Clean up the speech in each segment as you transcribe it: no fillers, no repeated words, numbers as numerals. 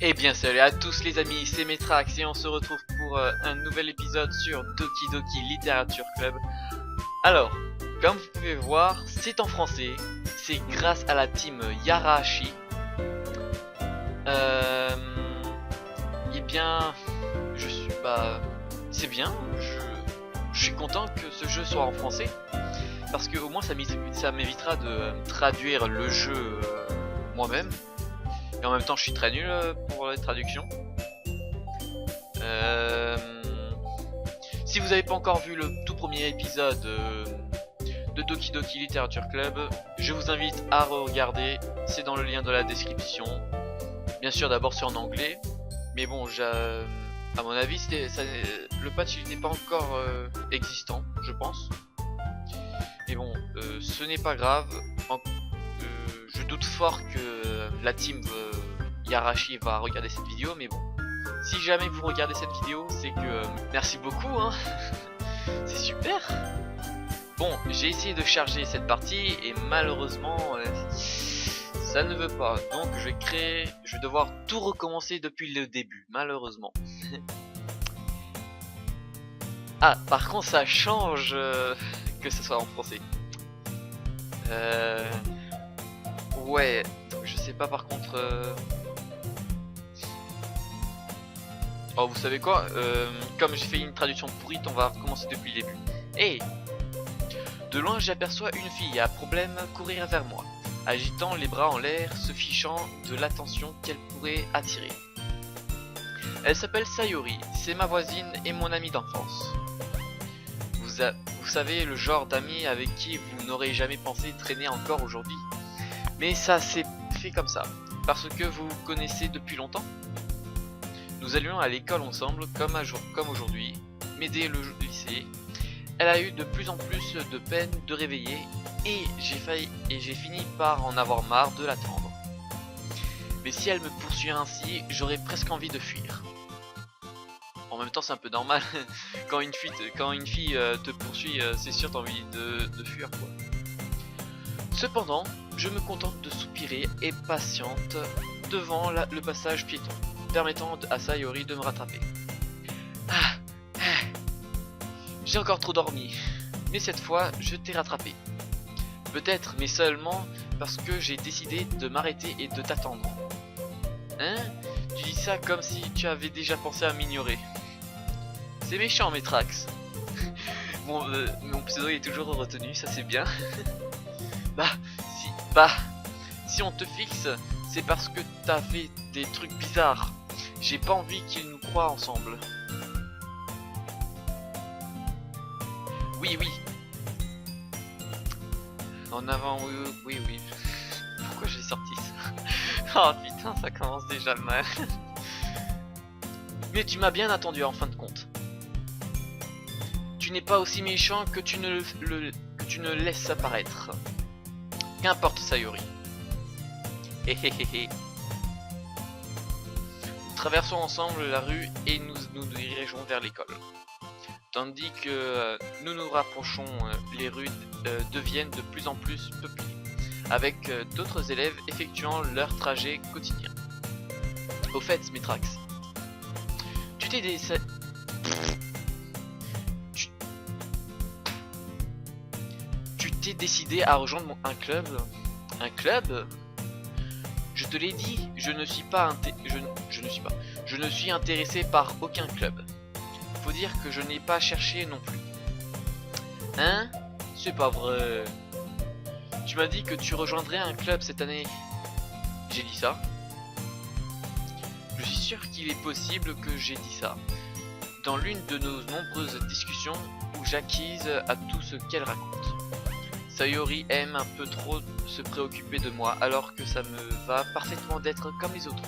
Et bien salut à tous les amis, c'est Metrax et on se retrouve pour un nouvel épisode sur Doki Doki Literature Club. Alors, comme vous pouvez voir, c'est en français, c'est grâce à la team Yarashi. Et bien, je suis c'est bien, je suis content que ce jeu soit en français, parce que au moins ça m'évitera de traduire le jeu moi-même. Et en même temps je suis très nul pour les traductions. Si vous n'avez pas encore vu le tout premier épisode de Doki Doki Literature Club, je vous invite à regarder, c'est dans le lien de la description. Bien sûr d'abord c'est en anglais, mais bon à mon avis le patch n'était pas encore existant, je pense. Mais bon, ce n'est pas grave. Je doute fort que la team Yarashi va regarder cette vidéo, mais bon, si jamais vous regardez cette vidéo, c'est que merci beaucoup, hein. C'est super. Bon, j'ai essayé de charger cette partie et malheureusement ça ne veut pas, donc je vais devoir tout recommencer depuis le début, malheureusement. Ah, par contre ça change que ce soit en français. Ouais, je sais pas par contre. Oh, vous savez quoi, comme j'ai fait une traduction pourrite, on va recommencer depuis le début. Hey! De loin, j'aperçois une fille à problème courir vers moi, agitant les bras en l'air, se fichant de l'attention qu'elle pourrait attirer. Elle s'appelle Sayori, c'est ma voisine et mon amie d'enfance. Vous savez, le genre d'ami avec qui vous n'aurez jamais pensé traîner encore aujourd'hui. Mais ça s'est fait comme ça, parce que vous vous connaissez depuis longtemps. Nous allions à l'école ensemble, comme aujourd'hui, mais dès le lycée, elle a eu de plus en plus de peine de réveiller, et j'ai fini par en avoir marre de l'attendre. Mais si elle me poursuit ainsi, j'aurais presque envie de fuir. En même temps c'est un peu normal, quand une fille te poursuit, c'est sûr t'as envie de fuir quoi. Cependant, je me contente de soupirer et patiente devant le passage piéton, permettant à Sayori de me rattraper. J'ai encore trop dormi, mais cette fois je t'ai rattrapé. Peut-être, mais seulement parce que j'ai décidé de m'arrêter et de t'attendre. Hein? Tu dis ça comme si tu avais déjà pensé à m'ignorer. C'est méchant, Metrax. Bon, mon pseudo est toujours retenu, ça c'est bien. Si on te fixe, c'est parce que t'as fait des trucs bizarres. J'ai pas envie qu'ils nous croient ensemble. Oui. En avant, oui. Pourquoi j'ai sorti ça? Oh putain, ça commence déjà mal. Mais tu m'as bien attendu en fin de compte. Tu n'es pas aussi méchant que tu ne laisses apparaître. Qu'importe Sayori. Nous traversons ensemble la rue et nous dirigeons vers l'école. Tandis que nous nous rapprochons, les rues deviennent de plus en plus peuplées, avec d'autres élèves effectuant leur trajet quotidien. Au fait, Metrax, tu t'es décidé à rejoindre un club? Un club? Je te l'ai dit, je ne suis intéressé par aucun club. Faut dire que je n'ai pas cherché non plus. Hein? C'est pas vrai. Tu m'as dit que tu rejoindrais un club cette année. J'ai dit ça? Je suis sûr qu'il est possible que j'ai dit ça. Dans l'une de nos nombreuses discussions où j'acquise à tout ce qu'elle raconte. Sayori aime un peu trop se préoccuper de moi alors que ça me va parfaitement d'être comme les autres,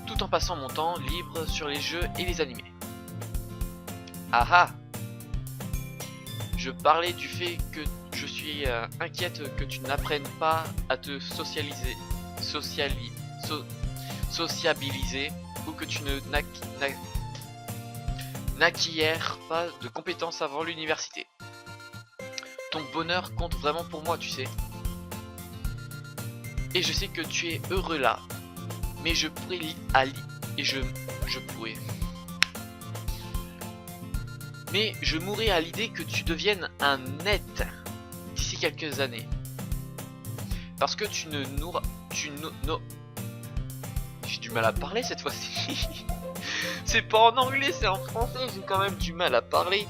tout en passant mon temps libre sur les jeux et les animés. Ah! Je parlais du fait que je suis inquiète que tu n'apprennes pas à te sociabiliser ou que tu n'acquières pas de compétences avant l'université. Ton bonheur compte vraiment pour moi, tu sais. Et je sais que tu es heureux là. Mais je pourrais je pourrais. Mais je mourrais à l'idée que tu deviennes un net d'ici quelques années. Parce que tu ne n'auras... J'ai du mal à parler cette fois-ci. C'est pas en anglais, c'est en français, j'ai quand même du mal à parler.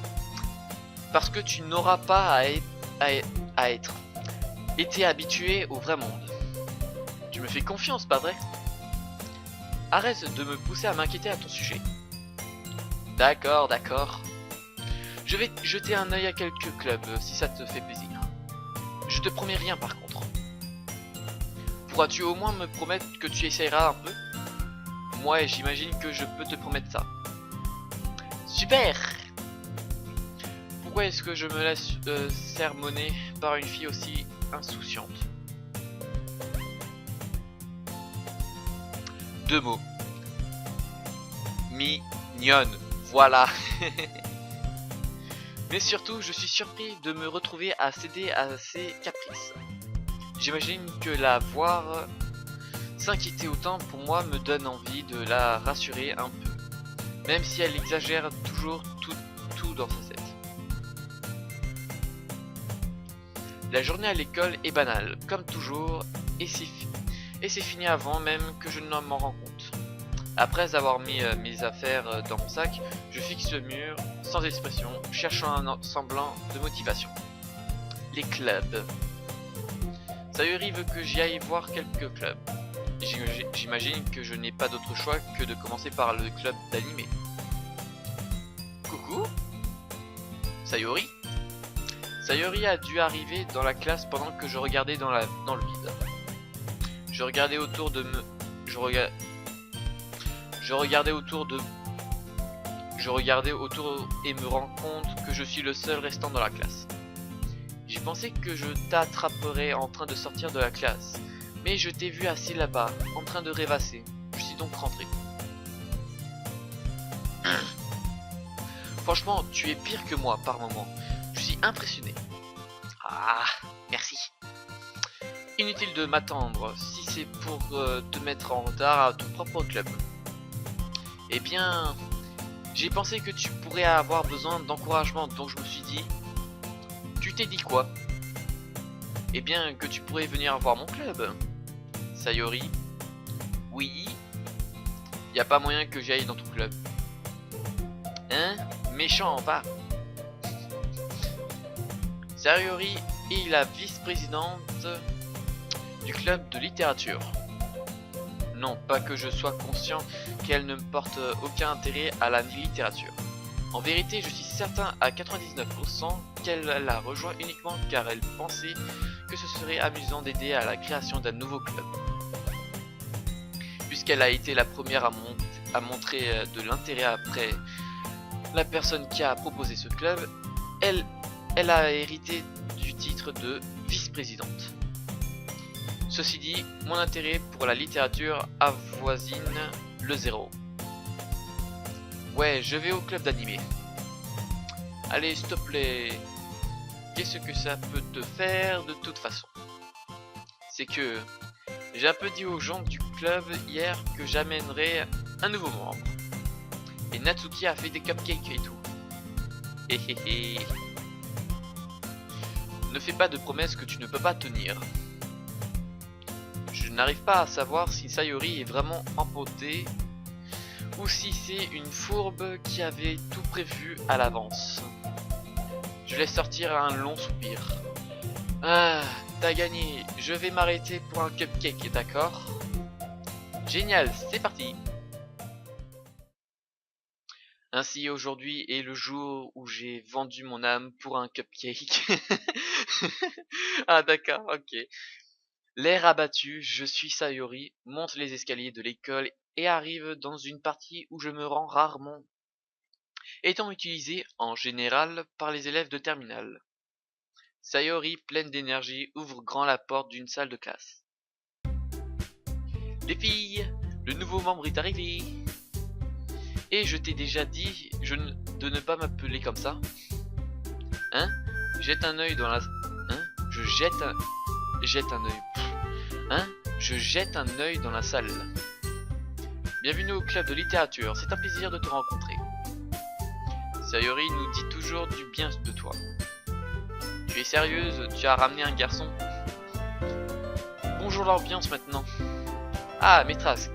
Parce que tu n'auras pas à être été habitué au vrai monde. Tu me fais confiance, pas vrai? Arrête de me pousser à m'inquiéter à ton sujet. D'accord, d'accord. Je vais jeter un œil à quelques clubs si ça te fait plaisir. Je te promets rien par contre. Pourras-tu au moins me promettre que tu essayeras un peu? Moi, j'imagine que je peux te promettre ça. Super! Pourquoi est-ce que je me laisse sermonner par une fille aussi insouciante? 2 mots. Mignonne. Voilà. Mais surtout, je suis surpris de me retrouver à céder à ses caprices. J'imagine que la voir s'inquiéter autant pour moi me donne envie de la rassurer un peu. Même si elle exagère toujours tout dans sa tête. La journée à l'école est banale, comme toujours, et c'est fini avant même que je ne m'en rends compte. Après avoir mis mes affaires dans mon sac, je fixe le mur, sans expression, cherchant un semblant de motivation. Les clubs. Sayuri veut que j'y aille voir quelques clubs. J'imagine que je n'ai pas d'autre choix que de commencer par le club d'animé. Coucou Sayuri? Sayuri a dû arriver dans la classe pendant que je regardais dans le vide. Je regardais autour et me rends compte que je suis le seul restant dans la classe. J'ai pensé que je t'attraperais en train de sortir de la classe, mais je t'ai vu assis là-bas, en train de rêvasser. Je suis donc rentré. Franchement, tu es pire que moi par moment. Je suis impressionné. Ah, merci. Inutile de m'attendre si c'est pour te mettre en retard à ton propre club. Eh bien, j'ai pensé que tu pourrais avoir besoin d'encouragement, donc je me suis dit... Tu t'es dit quoi? Eh bien, que tu pourrais venir voir mon club. Sayori? Oui? Y a pas moyen que j'aille dans ton club. Hein? Méchant, pas. Sayori est la vice-présidente du club de littérature. Non, pas que je sois conscient qu'elle ne porte aucun intérêt à la littérature. En vérité, je suis certain à 99% qu'elle la rejoint uniquement car elle pensait que ce serait amusant d'aider à la création d'un nouveau club. Puisqu'elle a été la première à montrer de l'intérêt après la personne qui a proposé ce club, elle a hérité du titre de vice-présidente. Ceci dit, mon intérêt pour la littérature avoisine le 0. Ouais, je vais au club d'animé. Allez, s'il te plaît. Qu'est-ce que ça peut te faire de toute façon? C'est que j'ai un peu dit aux gens du club hier que j'amènerais un nouveau membre. Et Natsuki a fait des cupcakes et tout. Héhéhé. Ne fais pas de promesses que tu ne peux pas tenir. Je n'arrive pas à savoir si Sayori est vraiment empotée ou si c'est une fourbe qui avait tout prévu à l'avance. Je laisse sortir un long soupir. Ah, t'as gagné. Je vais m'arrêter pour un cupcake, d'accord? Génial, c'est parti. Ainsi aujourd'hui est le jour où j'ai vendu mon âme pour un cupcake. Ah d'accord, ok. L'air abattu, je suis Sayori, monte les escaliers de l'école et arrive dans une partie où je me rends rarement, étant utilisée en général par les élèves de terminale. Sayori, pleine d'énergie, ouvre grand la porte d'une salle de classe. Les filles, le nouveau membre est arrivé. Et je t'ai déjà dit de ne pas m'appeler comme ça. Hein? Jette un œil dans la... Hein? Je jette un œil. Hein? Je jette un œil dans la salle. Bienvenue au club de littérature, c'est un plaisir de te rencontrer. Sayori nous dit toujours du bien de toi. Tu es sérieuse? Tu as ramené un garçon? Bonjour l'ambiance maintenant. Ah, Métrax,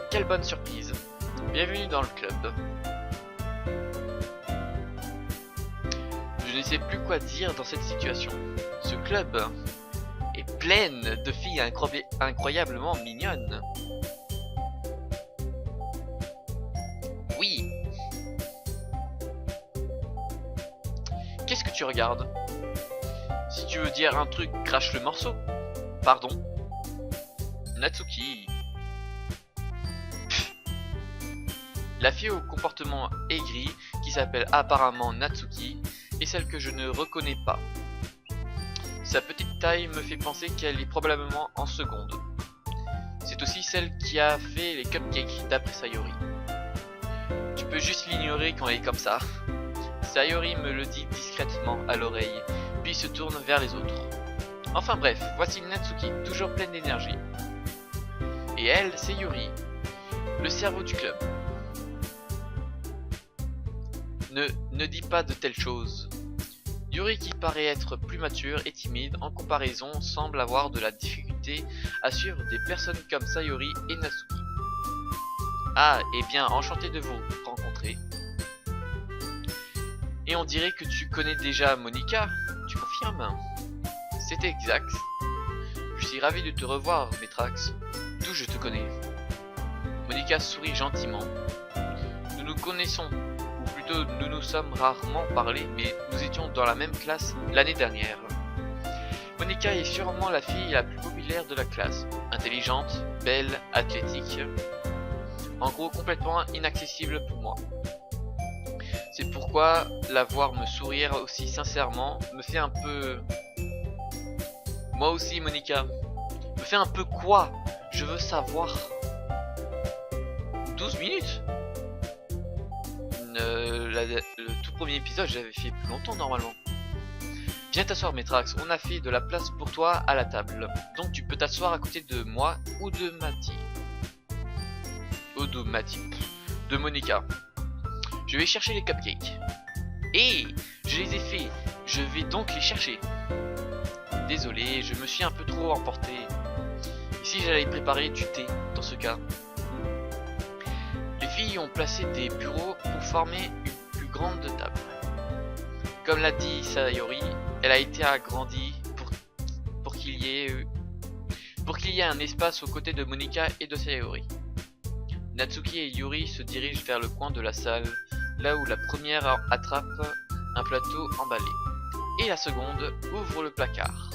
quelle bonne surprise. Bienvenue dans le club. Je ne sais plus quoi dire dans cette situation. Ce club est plein de filles incroyablement mignonnes. Oui. Qu'est-ce que tu regardes? Si tu veux dire un truc, crache le morceau. Pardon. Natsuki. La fille au comportement aigri, qui s'appelle apparemment Natsuki, est celle que je ne reconnais pas. Sa petite taille me fait penser qu'elle est probablement en seconde. C'est aussi celle qui a fait les cupcakes d'après Sayori. Tu peux juste l'ignorer quand elle est comme ça. Sayori me le dit discrètement à l'oreille, puis se tourne vers les autres. Enfin bref, voici Natsuki, toujours pleine d'énergie. Et elle, c'est Yuri, le cerveau du club. Ne dis pas de telles choses. Yuri, qui paraît être plus mature et timide en comparaison, semble avoir de la difficulté à suivre des personnes comme Sayori et Natsuki. Ah, et bien, enchanté de vous rencontrer. Et on dirait que tu connais déjà Monika, tu confirmes? C'est exact. Je suis ravi de te revoir, Métrax. D'où je te connais? Monika sourit gentiment. Nous nous connaissons, ou plutôt nous nous sommes rarement parlé, mais nous étions dans la même classe l'année dernière. Monika est sûrement la fille la plus populaire de la classe. Intelligente, belle, athlétique. En gros, complètement inaccessible pour moi. C'est pourquoi la voir me sourire aussi sincèrement me fait un peu... Moi aussi, Monika. Me fait un peu quoi? Je veux savoir. 12 minutes? Le tout premier épisode, j'avais fait plus longtemps normalement. Viens t'asseoir, Métrax. On a fait de la place pour toi à la table. Donc tu peux t'asseoir à côté de moi ou de Mati. Ou de Mati. De Monika. Je vais chercher les cupcakes. Et je les ai faits. Je vais donc les chercher. Désolé, je me suis un peu trop emporté. Ici, j'allais préparer du thé, dans ce cas. Les filles ont placé des bureaux pour former une plus grande table. Comme l'a dit Sayori, elle a été agrandie pour qu'il y ait un espace aux côtés de Monika et de Sayori. Natsuki et Yuri se dirigent vers le coin de la salle, là où la première attrape un plateau emballé, et la seconde ouvre le placard.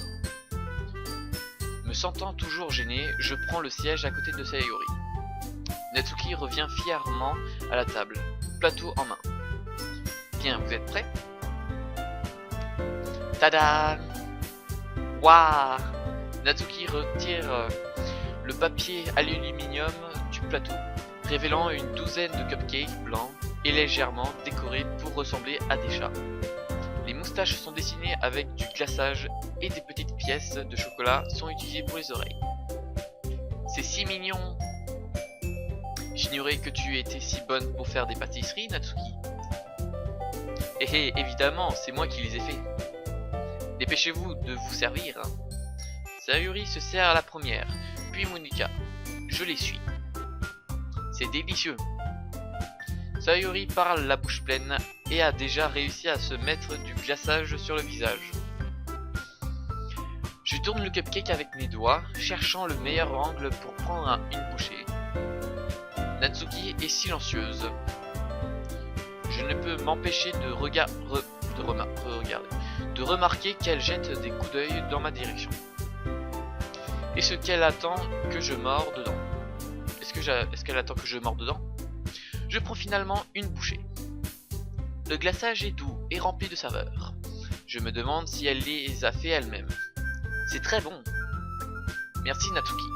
Me sentant toujours gêné, je prends le siège à côté de Sayori. Natsuki revient fièrement à la table, plateau en main. Bien, vous êtes prêts? Tada! Waouh! Natsuki retire le papier aluminium du plateau, révélant une douzaine de cupcakes blancs et légèrement décorés pour ressembler à des chats. Les moustaches sont dessinées avec du glaçage et des petites pièces de chocolat sont utilisées pour les oreilles. C'est si mignon! J'ignorais que tu étais si bonne pour faire des pâtisseries, Natsuki. Et évidemment, c'est moi qui les ai fait. Dépêchez-vous de vous servir. Sayori se sert à la première, puis Monika. Je les suis. C'est délicieux. Sayori parle la bouche pleine et a déjà réussi à se mettre du glaçage sur le visage. Je tourne le cupcake avec mes doigts, cherchant le meilleur angle pour prendre une bouchée. Natsuki est silencieuse. Je ne peux m'empêcher de remarquer qu'elle jette des coups d'œil dans ma direction. Est-ce qu'elle attend que je morde dedans? Est-ce qu'elle attend que je morde dedans? Je prends finalement une bouchée. Le glaçage est doux et rempli de saveurs. Je me demande si elle les a fait elle-même. C'est très bon. Merci Natsuki.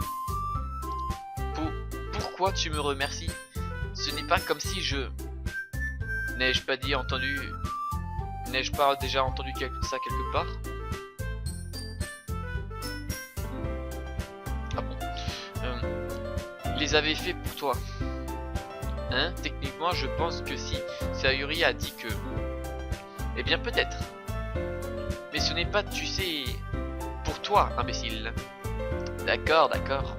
Pourquoi tu me remercies? Ce n'est pas comme si je... N'ai-je pas déjà entendu ça quelque part? Ah bon. Les avais fait pour toi. Hein? Techniquement, je pense que si Sayuri a dit que... Eh bien, peut-être. Mais ce n'est pas, tu sais, pour toi, imbécile. D'accord, d'accord.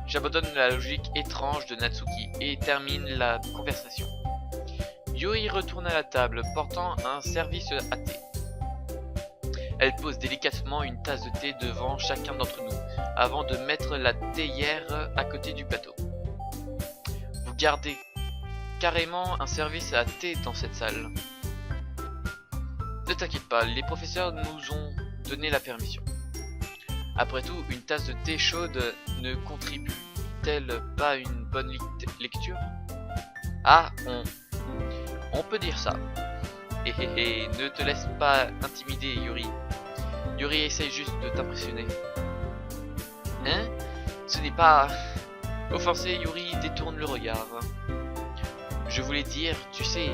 J'abandonne la logique étrange de Natsuki et termine la conversation. Yuri retourne à la table, portant un service à thé. Elle pose délicatement une tasse de thé devant chacun d'entre nous, avant de mettre la théière à côté du plateau. Vous gardez carrément un service à thé dans cette salle. Ne t'inquiète pas, les professeurs nous ont donné la permission. Après tout, une tasse de thé chaude ne contribue-t-elle pas à une bonne lecture? Ah, on peut dire ça. Ne te laisse pas intimider, Yuri. Yuri essaye juste de t'impressionner. Hein? Ce n'est pas... Offensé, Yuri détourne le regard. Je voulais dire, tu sais...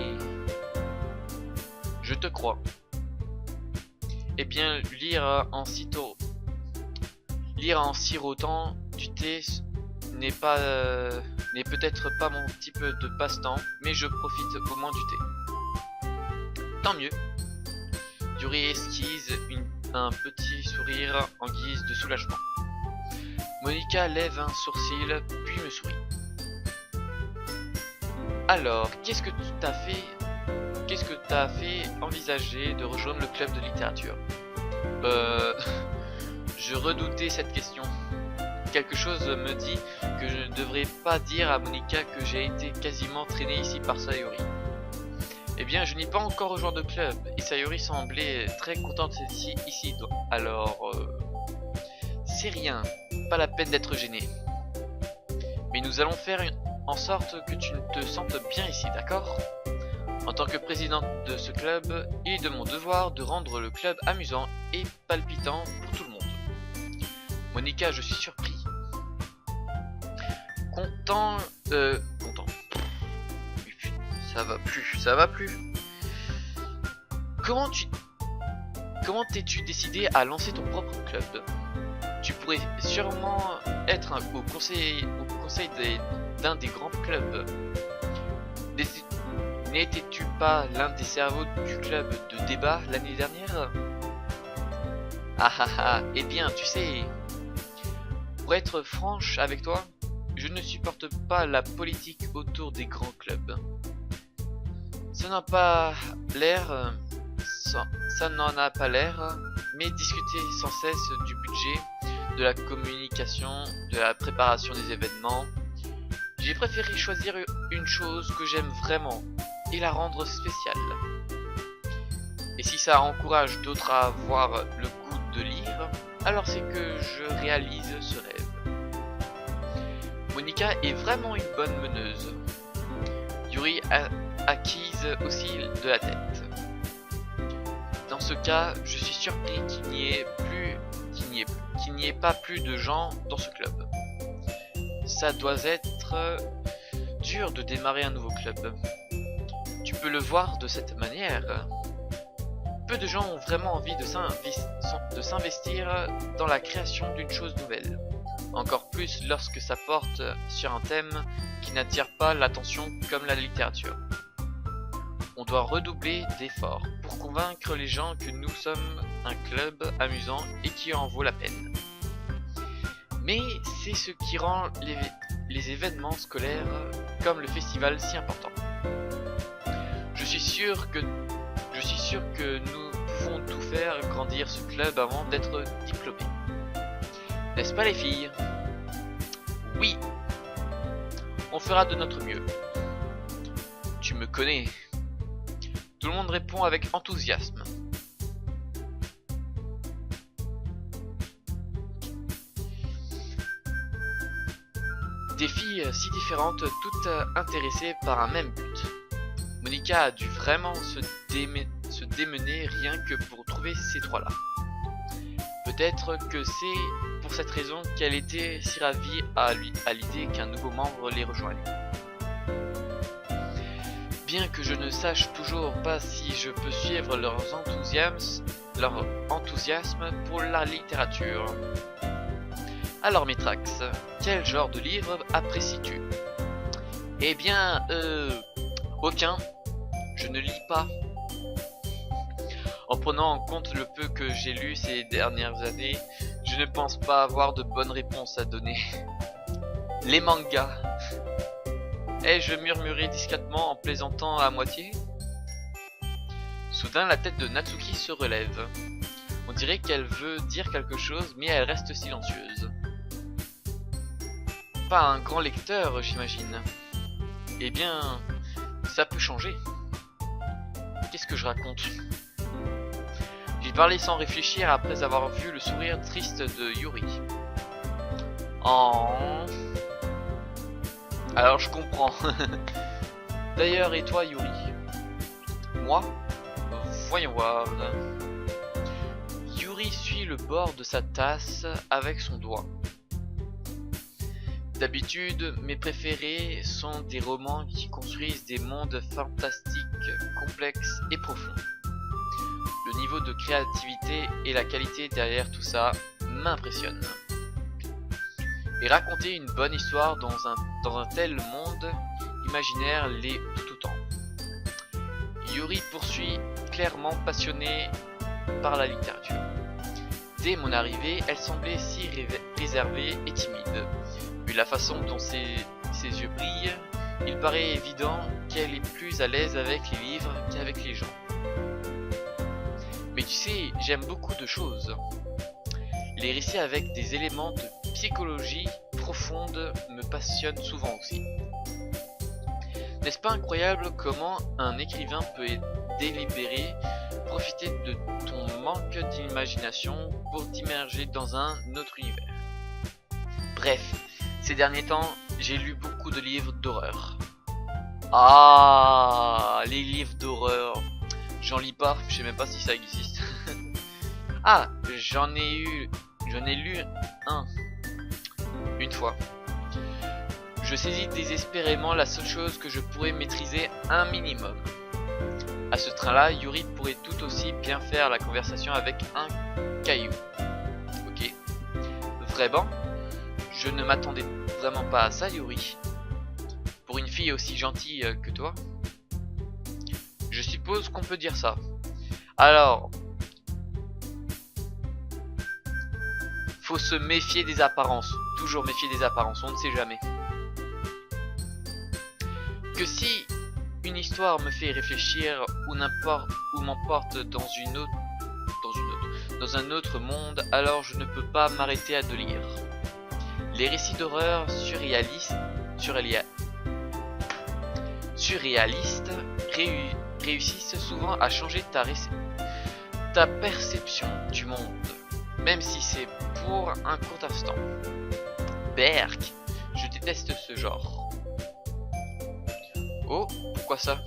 Je te crois. Eh bien, lire en sirotant du thé n'est peut-être pas mon type de passe-temps, mais je profite au moins du thé. Tant mieux. Yuri esquisse un petit sourire en guise de soulagement. Monika lève un sourcil, puis me sourit. Alors, qu'est-ce que t'as fait envisager de rejoindre le club de littérature? Je redoutais cette question. Quelque chose me dit que je ne devrais pas dire à Monika que j'ai été quasiment traîné ici par Sayuri. Eh bien, je n'ai pas encore rejoint de club, et Sayuri semblait très contente ici. Alors, c'est rien, pas la peine d'être gêné. Mais nous allons faire en sorte que tu te sentes bien ici, d'accord? En tant que présidente de ce club, il est de mon devoir de rendre le club amusant et palpitant pour tout le monde. Monika, je suis surpris. Content. Ça va plus. Comment t'es-tu décidé à lancer ton propre club? Tu pourrais sûrement être au conseil d'un des grands clubs. N'étais-tu pas l'un des cerveaux du club de débat l'année dernière? Eh bien, tu sais, pour être franche avec toi, je ne supporte pas la politique autour des grands clubs. Ça n'en a pas l'air, mais discuter sans cesse du budget, de la communication, de la préparation des événements. J'ai préféré choisir une chose que j'aime vraiment et la rendre spéciale. Et si ça encourage d'autres à avoir le goût de lire, alors c'est que je réalise ce rêve. Monika est vraiment une bonne meneuse. Yuri acquise aussi de la tête. Dans ce cas, je suis surpris qu'il n'y ait pas plus de gens dans ce club. Ça doit être dur de démarrer un nouveau club. Tu peux le voir de cette manière. Peu de gens ont vraiment envie de s'investir dans la création d'une chose nouvelle. Encore plus lorsque ça porte sur un thème qui n'attire pas l'attention comme la littérature. On doit redoubler d'efforts pour convaincre les gens que nous sommes un club amusant et qui en vaut la peine. Mais c'est ce qui rend les événements scolaires comme le festival si importants. Je suis sûr que nous pouvons tout faire grandir ce club avant d'être diplômés. N'est-ce pas les filles? Oui. On fera de notre mieux. Tu me connais. Tout le monde répond avec enthousiasme. Des filles si différentes, toutes intéressées par un même but. Monika a dû vraiment se démener rien que pour trouver ces trois-là. Peut-être que c'est pour cette raison qu'elle était si ravie à l'idée qu'un nouveau membre les rejoigne. Bien que je ne sache toujours pas si je peux suivre leur enthousiasme pour la littérature. Alors Mitrax, quel genre de livre apprécies-tu? Eh bien, aucun. Je ne lis pas. En prenant en compte le peu que j'ai lu ces dernières années, je ne pense pas avoir de bonnes réponses à donner. Les mangas. Ai-je murmuré discrètement en plaisantant à moitié? Soudain, la tête de Natsuki se relève. On dirait qu'elle veut dire quelque chose, mais elle reste silencieuse. Pas un grand lecteur, j'imagine. Eh bien, ça peut changer. Qu'est-ce que je raconte? J'ai parlé sans réfléchir après avoir vu le sourire triste de Yuri. Oh. Alors je comprends. D'ailleurs, et toi Yuri? Moi? Voyons voir. Yuri suit le bord de sa tasse avec son doigt. D'habitude, mes préférés sont des romans qui construisent des mondes fantastiques, complexes et profonds. Le niveau de créativité et la qualité derrière tout ça m'impressionnent. Et raconter une bonne histoire dans un tel monde imaginaire l'est tout autant. Yuri poursuit, clairement passionnée par la littérature. Dès mon arrivée, elle semblait si réservée et timide. Vu la façon dont ses yeux brillent, il paraît évident qu'elle est plus à l'aise avec les livres qu'avec les gens. Mais tu sais, j'aime beaucoup de choses. Les récits avec des éléments de psychologie profonde me passionnent souvent aussi. N'est-ce pas incroyable comment un écrivain peut délibérer, profiter de ton manque d'imagination pour t'immerger dans un autre univers? Bref, ces derniers temps, j'ai lu beaucoup de livres d'horreur. Ah, les livres d'horreur. J'en lis pas, je sais même pas si ça existe. Ah, j'en ai lu un. Une fois. Je saisis désespérément la seule chose que je pourrais maîtriser un minimum. À ce train-là, Yuri pourrait tout aussi bien faire la conversation avec un caillou. Ok. Vraiment? Je ne m'attendais vraiment pas à ça, Yuri. Pour une fille aussi gentille que toi. Je suppose qu'on peut dire ça. Alors, faut se méfier des apparences. Toujours méfier des apparences, on ne sait jamais. Que si une histoire me fait réfléchir ou m'emporte dans un autre monde, alors je ne peux pas m'arrêter à de lire. Les récits d'horreur surréalistes réussissent souvent à changer ta perception du monde, même si c'est pour un court instant. Berk, je déteste ce genre. Oh, pourquoi ça?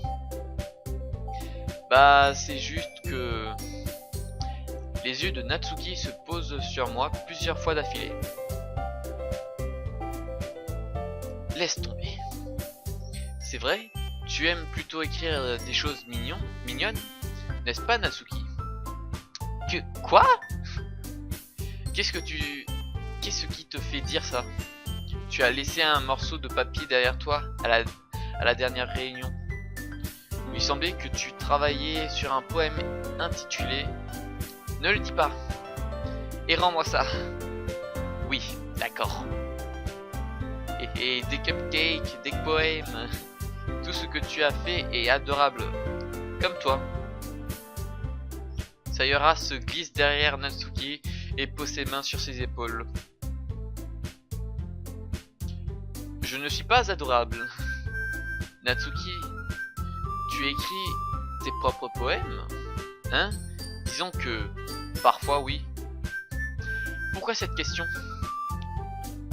Bah, c'est juste que les yeux de Natsuki se posent sur moi plusieurs fois d'affilée. Laisse tomber. C'est vrai? Tu aimes plutôt écrire des choses mignonnes, n'est-ce pas, Natsuki? Quoi? Qu'est-ce qui te fait dire ça? Tu as laissé un morceau de papier derrière toi à la dernière réunion. Il lui semblait que tu travaillais sur un poème intitulé « Ne le dis pas et rends-moi ça ». Oui, d'accord. Et des cupcakes, des poèmes, tout ce que tu as fait est adorable, comme toi. Sayura se glisse derrière Natsuki et pose ses mains sur ses épaules. Je ne suis pas adorable. Natsuki, tu écris tes propres poèmes? Hein? Disons que parfois oui. Pourquoi cette question?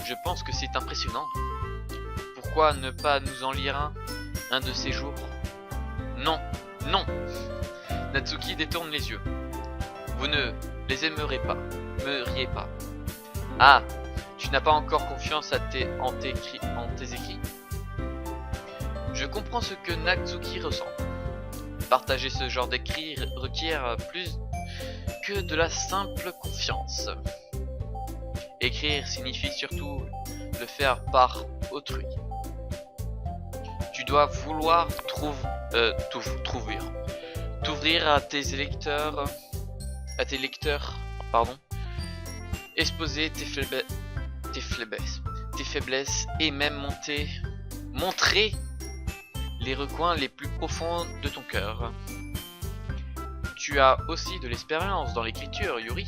Je pense que c'est impressionnant. Pourquoi ne pas nous en lire un de ces jours? Non, non. Natsuki détourne les yeux. Vous ne les aimerez pas, me riez pas. Ah, tu n'as pas encore confiance en tes écrits? Je comprends ce que Natsuki ressent. Partager ce genre d'écrit requiert plus que de la simple confiance. Écrire signifie surtout le faire par autrui. Tu dois vouloir t'ouvrir à tes lecteurs, pardon, exposer tes faiblesses et même montrer les recoins les plus profonds de ton cœur. Tu as aussi de l'expérience dans l'écriture, Yuri.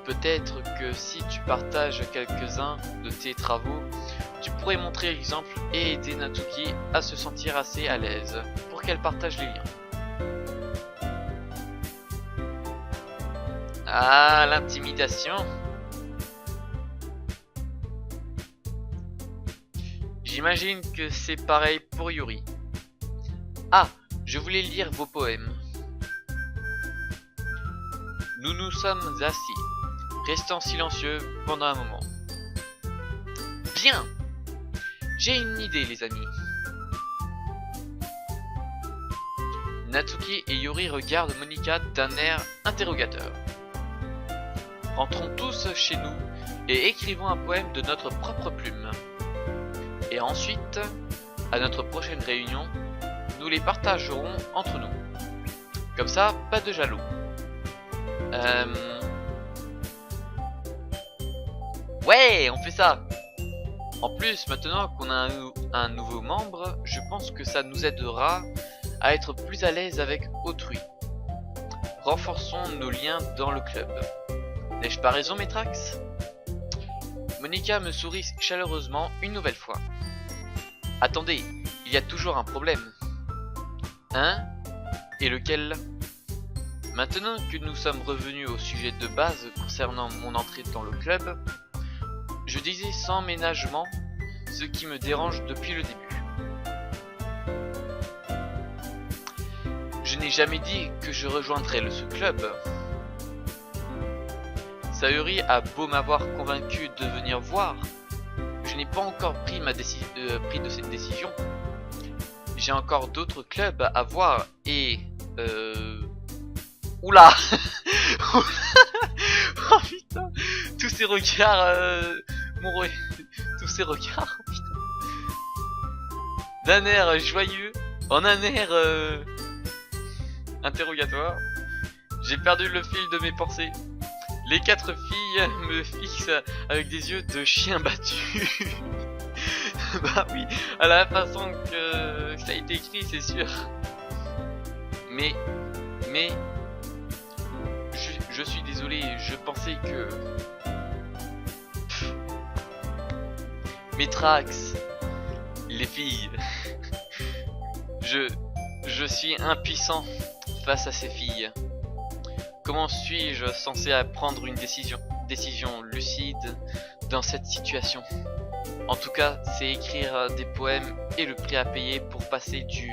Peut-être que si tu partages quelques-uns de tes travaux, tu pourrais montrer l'exemple et aider Natsuki à se sentir assez à l'aise pour qu'elle partage les liens. Ah, l'intimidation. J'imagine que c'est pareil pour Yuri. Ah, je voulais lire vos poèmes. Nous nous sommes assis, restant silencieux pendant un moment. Bien! J'ai une idée, les amis. Natsuki et Yuri regardent Monika d'un air interrogateur. Rentrons tous chez nous et écrivons un poème de notre propre plume. Et ensuite, à notre prochaine réunion, nous les partagerons entre nous. Comme ça, pas de jaloux. Ouais, on fait ça. En plus, maintenant qu'on a un nouveau membre, je pense que ça nous aidera à être plus à l'aise avec autrui. Renforçons nos liens dans le club. N'ai-je pas raison, Métrax? Monika me sourit chaleureusement une nouvelle fois. Attendez, il y a toujours un problème. Hein? Et lequel? Maintenant que nous sommes revenus au sujet de base concernant mon entrée dans le club, je disais sans ménagement ce qui me dérange depuis le début. Je n'ai jamais dit que je rejoindrais ce club. Sayuri a beau m'avoir convaincu de venir voir, je n'ai pas encore pris de cette décision. J'ai encore d'autres clubs à voir et... Oula. Oh putain. Tous ces regards... Tous ces regards... Oh, putain. D'un air joyeux, en un air... interrogatoire. J'ai perdu le fil de mes pensées. Les 4 filles me fixent avec des yeux de chien battu. Bah oui, à la façon que ça a été écrit, c'est sûr. Mais, je suis désolé, je pensais que... Métrax, les filles, je suis impuissant face à ces filles. Comment suis-je censé prendre une décision lucide dans cette situation? En tout cas, c'est écrire des poèmes et le prix à payer pour passer du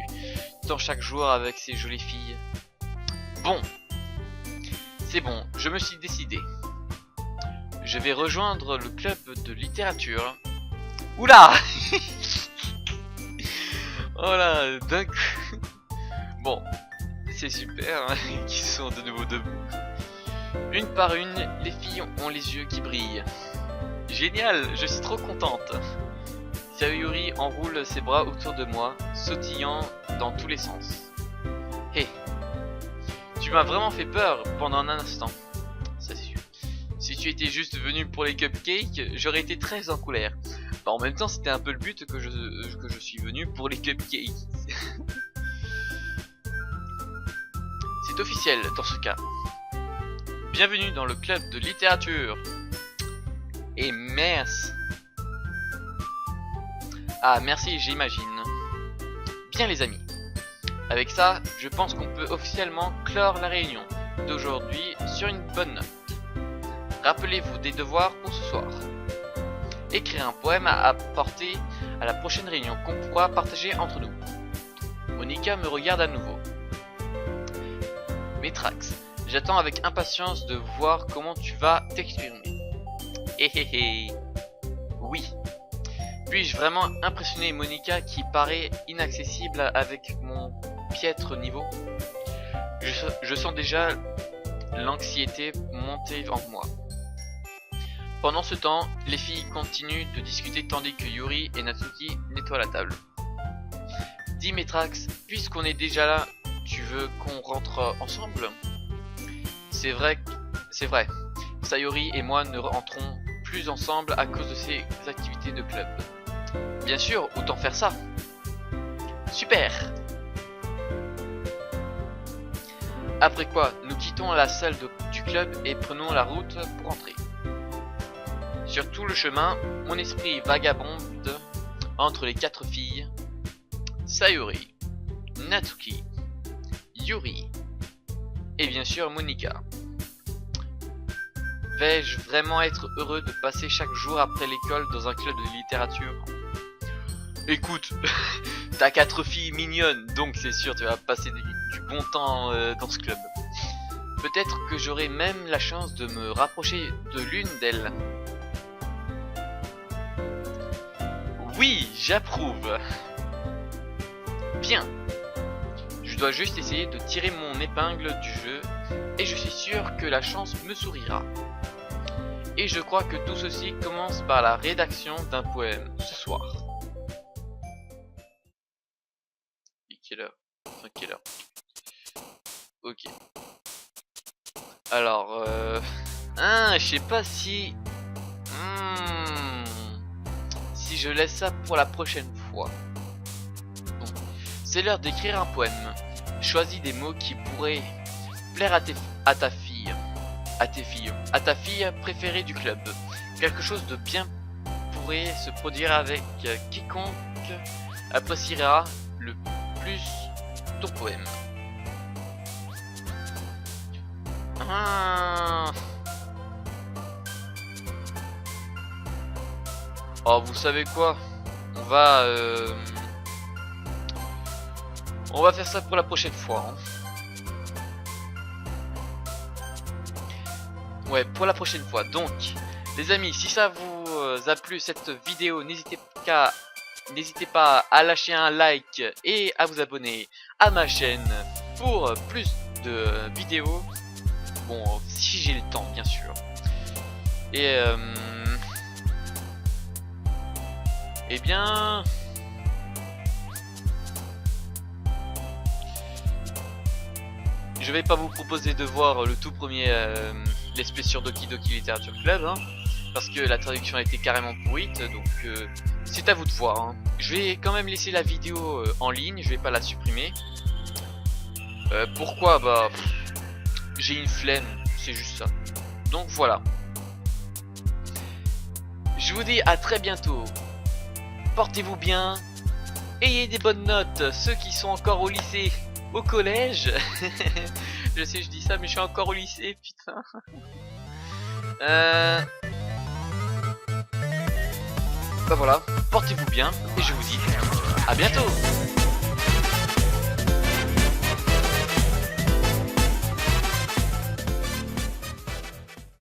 temps chaque jour avec ces jolies filles. Bon, c'est bon, je me suis décidé. Je vais rejoindre le club de littérature. Oula. Voilà, d'un coup. Bon. C'est super, hein, qui sont de nouveau debout. Une par une, les filles ont les yeux qui brillent. Génial, je suis trop contente. Sayuri enroule ses bras autour de moi, sautillant dans tous les sens. Hé, tu m'as vraiment fait peur pendant un instant. Ça c'est sûr. Si tu étais juste venu pour les cupcakes, j'aurais été très en colère. Bah, en même temps, c'était un peu le but que je suis venu pour les cupcakes. C'est officiel dans ce cas. Bienvenue dans le club de littérature. Et merci. Ah merci, j'imagine. Bien les amis. Avec ça, je pense qu'on peut officiellement clore la réunion d'aujourd'hui sur une bonne note. Rappelez-vous des devoirs pour ce soir. Écrire un poème à apporter à la prochaine réunion qu'on pourra partager entre nous. Monika me regarde à nouveau. Métrax, j'attends avec impatience de voir comment tu vas t'exprimer. Héhéhé. Oui. Puis-je vraiment impressionner Monika qui paraît inaccessible avec mon piètre niveau? Je sens déjà l'anxiété monter en moi. Pendant ce temps, les filles continuent de discuter tandis que Yuri et Natsuki nettoient la table. Dis Métrax, puisqu'on est déjà là, tu veux qu'on rentre ensemble? C'est vrai. Sayori et moi ne rentrons plus ensemble à cause de ces activités de club. Bien sûr, autant faire ça. Super. Après quoi, nous quittons la salle du club et prenons la route pour rentrer. Sur tout le chemin, mon esprit vagabonde entre les 4 filles. Sayori, Natsuki, Yuri et bien sûr Monika. Vais-je vraiment être heureux de passer chaque jour après l'école dans un club de littérature? Écoute, t'as 4 filles mignonnes, donc c'est sûr tu vas passer du bon temps dans ce club. Peut-être que j'aurai même la chance de me rapprocher de l'une d'elles. Oui, j'approuve. Bien. Je dois juste essayer de tirer mon épingle du jeu et je suis sûr que la chance me sourira. Et je crois que tout ceci commence par la rédaction d'un poème ce soir. Et quelle heure? Enfin, quelle heure? Ok. Alors, je sais pas si... si je laisse ça pour la prochaine fois. Bon. C'est l'heure d'écrire un poème. Choisis des mots qui pourraient plaire à ta fille préférée du club. Quelque chose de bien pourrait se produire avec quiconque appréciera le plus ton poème. Oh, vous savez quoi? On va faire ça pour la prochaine fois. Hein. Ouais, pour la prochaine fois. Donc, les amis, si ça vous a plu cette vidéo, n'hésitez pas à lâcher un like et à vous abonner à ma chaîne pour plus de vidéos. Bon, si j'ai le temps, bien sûr. Et eh bien, je vais pas vous proposer de voir le tout premier let's play sur Doki Doki Literature Club, hein, parce que la traduction a été carrément pourrite, donc c'est à vous de voir. Hein. Je vais quand même laisser la vidéo en ligne, je vais pas la supprimer. Pourquoi? Bah, j'ai une flemme, c'est juste ça. Donc voilà. Je vous dis à très bientôt. Portez-vous bien. Ayez des bonnes notes, ceux qui sont encore au lycée, au collège. Je sais, je dis ça, mais je suis encore au lycée, putain. Bah voilà, portez-vous bien, et je vous dis à bientôt.